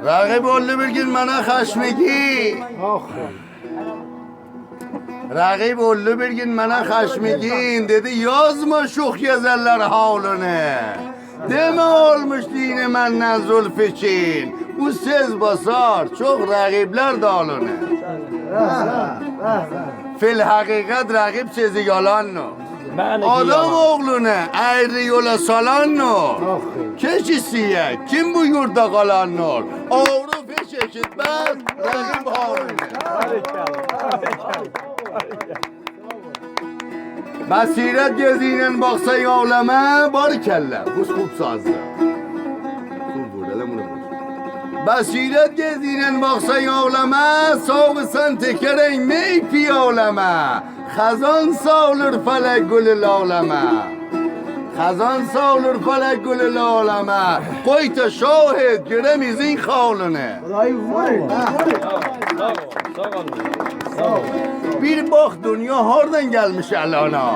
Raqib oldu bir gün bana xashmigin. Raqib oldu bir gün bana xashmigin dedi yazma şox gezeller havlunu. Deme olmuş dini menden zulfiçin. Bu söz basar çok raqibler dalını. Fil hakikat raqib sezi yalan no. Adam oğlunu ayrı yola salan no. Keçisiye kim bu yurda kalan no. Ağrı peş eşitmez raqib havlunu. Basiret gözüyle baksa yavlama barikelle. Bu खूब sazdı. Basiret gözüyle baksa yavlama soğusan tekereyn mi piyavlama. Khazan savlur felek gülü lavlama. Khazan savlur felek gülü lavlama. Koyta şahit giremizin kavlunu. Bir bak dünya hardan gelmiş alana.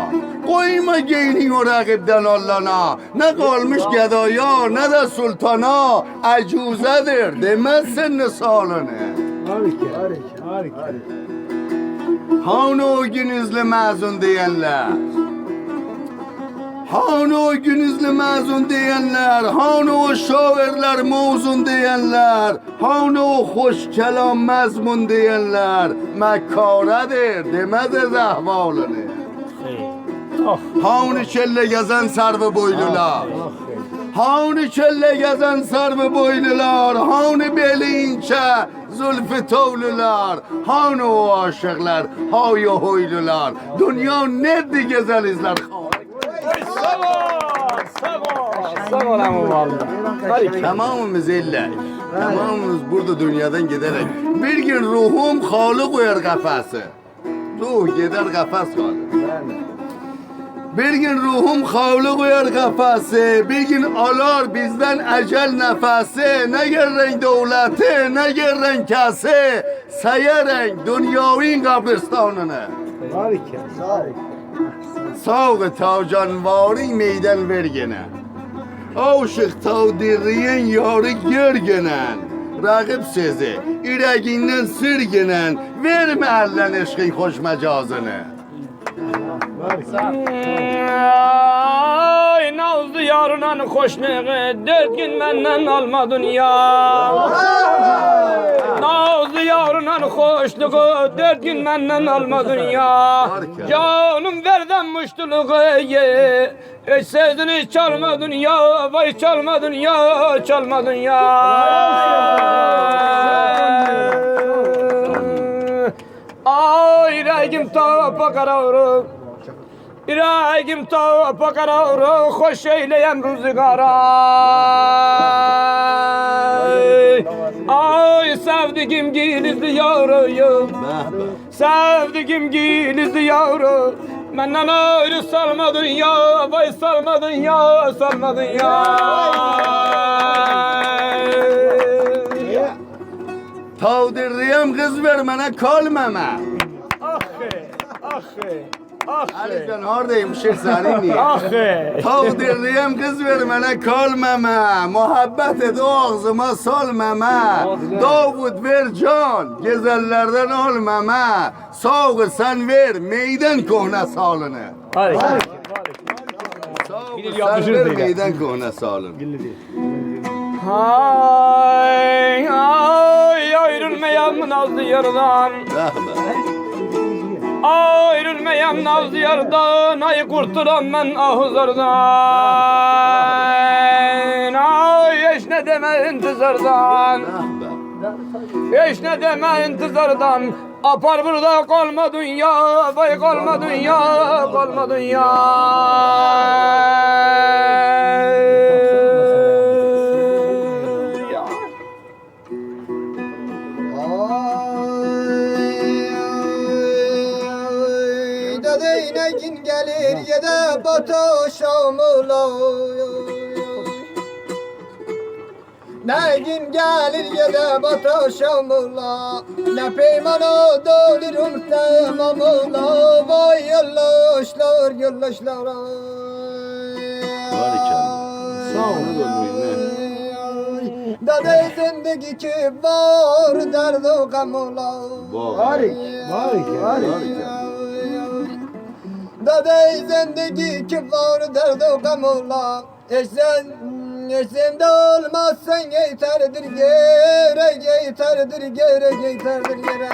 Koyma geynin o rakipten Allah'ına. Ne kalmış gedaya ne de sultana. Acuzedir demezsin ne salını. Harika. Hani o günüzlü mezun diyenler. Hani o günüzlü mezun diyenler, hani o şairler mevzun diyenler, hani o hoş kelam mezmun diyenler, mekkaredir demez ez ahvalını. Hani çelle gezen sarvı boylular, hani çelle gezen sarvı boylular, hani belinçe zülfü tavlular, hani o aşıklar, hay hoylular, dünya nerede gezer izler? Sağ ol ama vallahi. Tamamımız elle. Tamamımız burada dünyadan giderek. Bir gün ruhum halı koyar kafası. Ruh gider kafas kalır. Bir gün ruhum havlu koyar kafası. Bir gün alar bizden ecel nefesi. Ne gerren devleti, ne gerren kası. Sayaren dünyavin kabristanını. Harika. Sağ tav canvari meydan vergene. Aşık tav dirriyen yarı görgenen. Raqib sezi, yüreğinden sürgenen. Verme elden eşkin hoş mecazını. Ay nazlı yarınan hoşluğu 4 gün benden alma dünya. Nazlı yarınan hoşluğu 4 gün benden alma dünya. Canım verden muştuluğu hiç sözünü çalma dünya. Vay çalma dünya, çalma dünya. Ay yüreğim tapa kararım. Yüreğim tapa kararım. Hoş eyleyem rüzgara. Ay sevdiğim gilizli yavruyum. Sevdiğim gilizli yavru. Benden ayrı salma dünya. Vay salma dünya, salma dünya. Tav dirriyem kız vermene kalmama. Alican oradayım şirsani niye? Tav dirriyem kız vermene kalmama. Muhabbet et ağzıma salmama. Davut ver can gezellerden olmama. Sağ sen ver meydan kohna salını. Harika. Sağ sen ver meydan kohna salını. Ay ay ayrılmayam nazlı yardan. Ayrılmayam nazlı yardan. Ay kurtulam ben ahuzardan. Ay eş ne deme intizardan. Eş ne deme intizardan. Apar burada kalma dünya. Vay kalma dünya, kalma dünya. Gün gelir yede batı şamula. Ne gün gelir yede batı şamula. Ne peymana dolurum temamula. Vay yıllaşlar yıllaşlar. Sağ olun. Dade zindagi ki var derd o gam ola. Barik. Dade zindagi ki var derd o gam ola. Eşsende olmazsan yeterdir gere, yeterdir gere, yeterdir gere.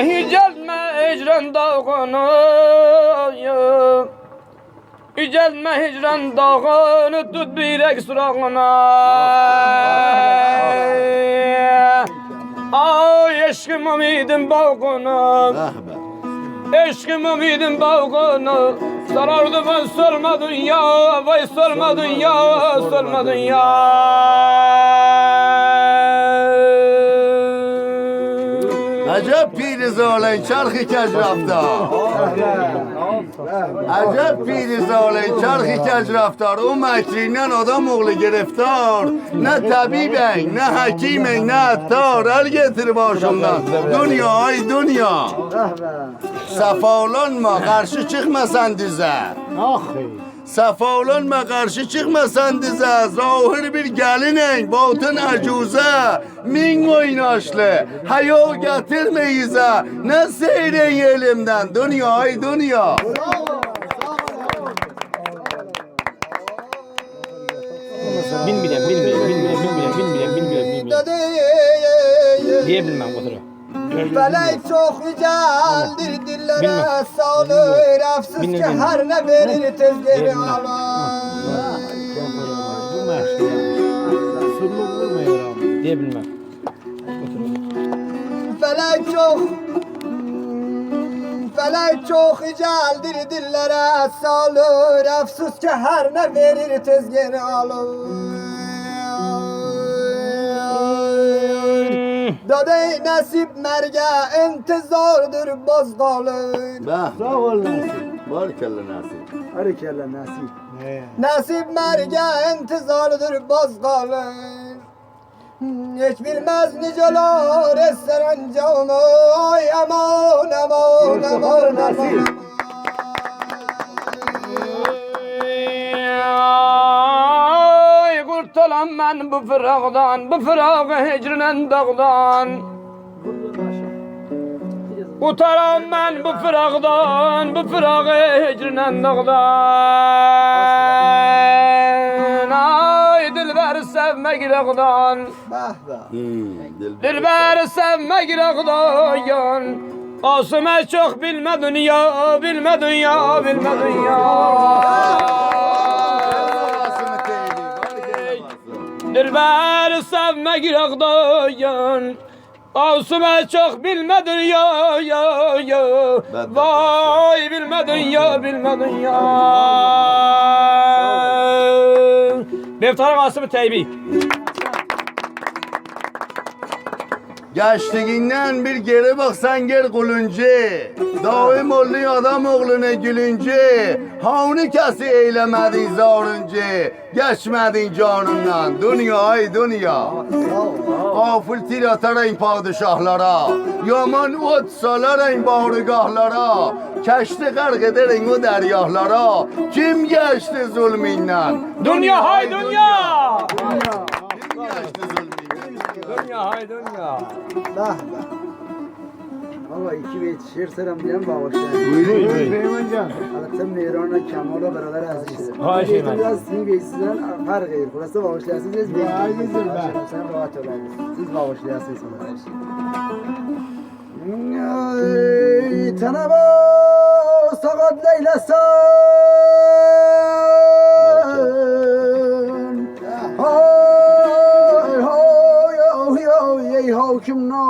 Yüceltme hicran dağını, yüceltme hicran dağını, tut birek surağına. Ay eşkim ümidim balkonu, eşkim ümidim balkonu. Sarardı ben sorma dünya, vay sorma dünya, sorma dünya. Acep piriz olan çarkı kec raftar. Acep piriz olan çarkı kec raftar. O mekrinden adam oğlu giriftar. Ne tabiben, ne hakimen, ne attar. El getir başımdan. Dünya ay dünya. Safalanma, karşı çıkmasan dize. Safalanma, karşı çıkmasan dize. Zahir bir gelinen, batın acuze. Min oynaşlı, hayo getirmeyize. Ne seyren elimden, dünya ay dünya. Bilmiyorum. Diyebilmem oturuyor. Felek çok güzeldir dillere sağlır. Afsız ki her ne verir tez geri alır. Diyebilmem. Felek çok güzeldir dillere sağlır. Afsız ki her ne verir tez geri alır. Dade nasip merge intizardır boz kalır. Sağ ol nasip. Barkella nasip. Hareketler nasip. Nasip merge intizardır boz kalır. Hiç bilmez niceler eseren canı. Ay aman aman aman aman. Ay kurtulam ben bu fırağdan, bu fırağı hicrinen dağdan. Kurtulam ben bu fırağdan, bu fırağı hicrinen dağdan. Ay dilber sevmek ilakdan, dilber sevmek ilakdan. Asıme çok bilme dünya, bilme dünya, bilme dünya. Dilber sevmek ilakdan. Asıme çok bilme dünya, ya. Vay bilme dünya, bilme dünya. Beftarım Asım-ı Teybi. Geçtiğinden bir geri baksan gel kulunca. Daim oldu adam oğluna gülünce. Havni kesi eylemedin zarınca. Geçmedin canından. Dünya ay dünya. Afıl tir atarın padişahlara. Yaman ot saların bağrıgahlara. Keşti garg ederin o deryahlara. Kim geçti zulminden? Dünya hay dünya. Kim geçti zulminden? Dünya hay dünya. Valla iki beyt şiir selamlayan bağışlayın. Buyurun. Peymancan. Halatım Meyran'a Kemal'a beraber azizdir. Hay şey ben. Biraz iyi beytsizden fark edin. Burası bağışlayasınız. Ya izin ben. Sen rahat ol abi. Siz bağışlayasınız. Tanaba sakat leylesan. Hay hay hay hay hakim na.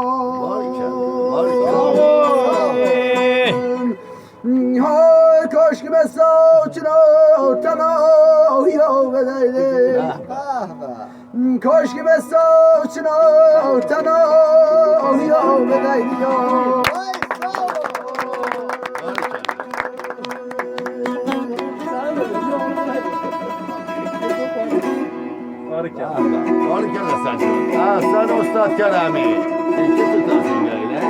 Hay koşku mesajına tana yo bedeydi. Koşku mesajına tana yo bedeydi yo. Barkella sen. Ha sen Ustad Kerami. İki tutasın böyle.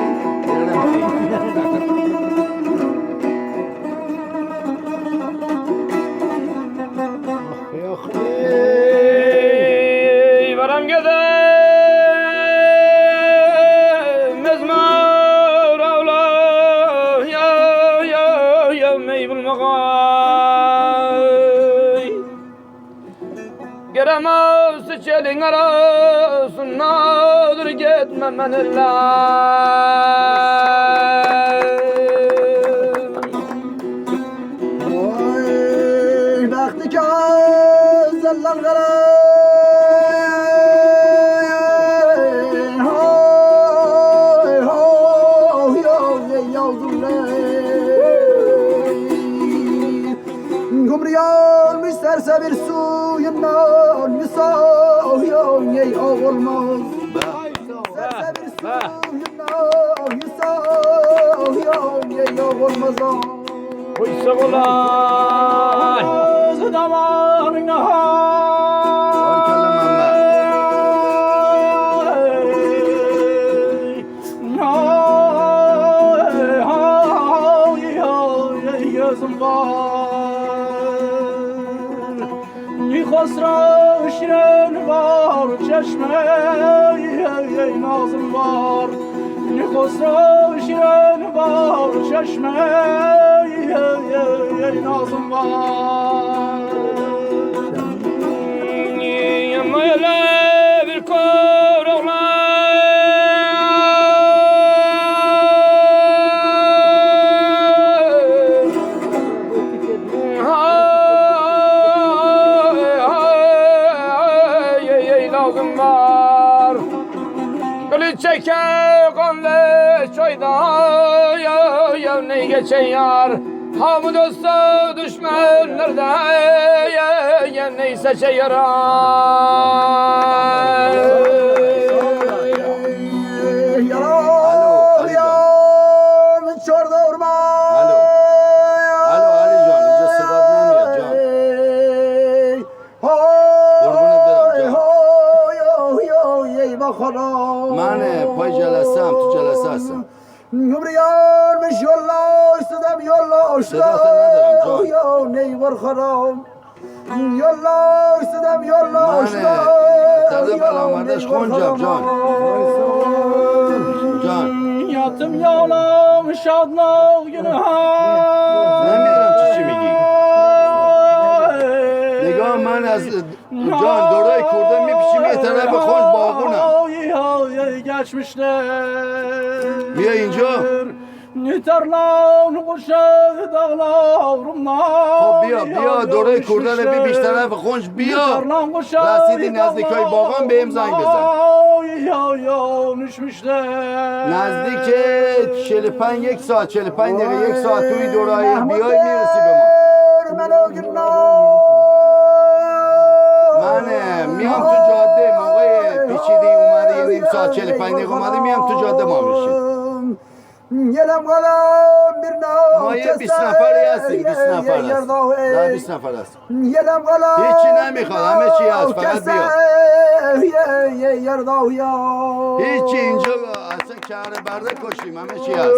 üç elin arasındadır gitmem ben Oy baktı ki zellan kara Hoy hoy hoy yavrum Gümrü yanmış sersebir suyundan Yusoy ey olmaz Sersebir suyundan Yusoy ey olmaz Uysa kolay Barkalla Gözüm var Nihosra şiren var Çeşme nazım var Nihosra şiren var Çeşme nazım var Yamayla bir koruklar lazım var Kılıç çeker kanlı çayda ya ne geçen yar Hamı dostu düşmanlarda ya neyse şey yarar Yalan yan çorda orman Alo. Alo Ali Can, önce Sedat nemiyor Can. Qurbini berem, Can. Mane pay jalasam, tu jalasasan. Ömrü yarmış yolla üstüdem yolla Sedat'a ne derim, Can? Ney var haram Yolla üstüdem yolla Mane, tadı balamardaş koncam, Can. Can. Yatım yalan şadlık günah Nemiyorum çiçimi giy. Nigah man az Can dorayı kurdum mi piçimi yetere be koş bağına. Geçmişler Miye ince? Yeterlan kuşağı dağlarımdan Biya dorayı kurdum bir piç tarafı koş biya. Rasidi Nazlıköy bağın beyim zang bezem. Düşmüşler Nazdike çelipen yek saat çelipen nere yek saat uy dorayı biyay miresi be Ben o günler Mane miyam tu cadde moğay piçidi umadi yedim saat çelipen nere umadi miyam tu cadde mamışı. Yelem kalan bir nav Maya bir nafar yasin, bir nafar yasin. Daha bir nafar yasin. Yelem kalan Hiç inemi kal, hemen şey yaz, fakat biyo. Yerdav ya Hiç ince, asın kârı barda koşayım, hemen şey yaz.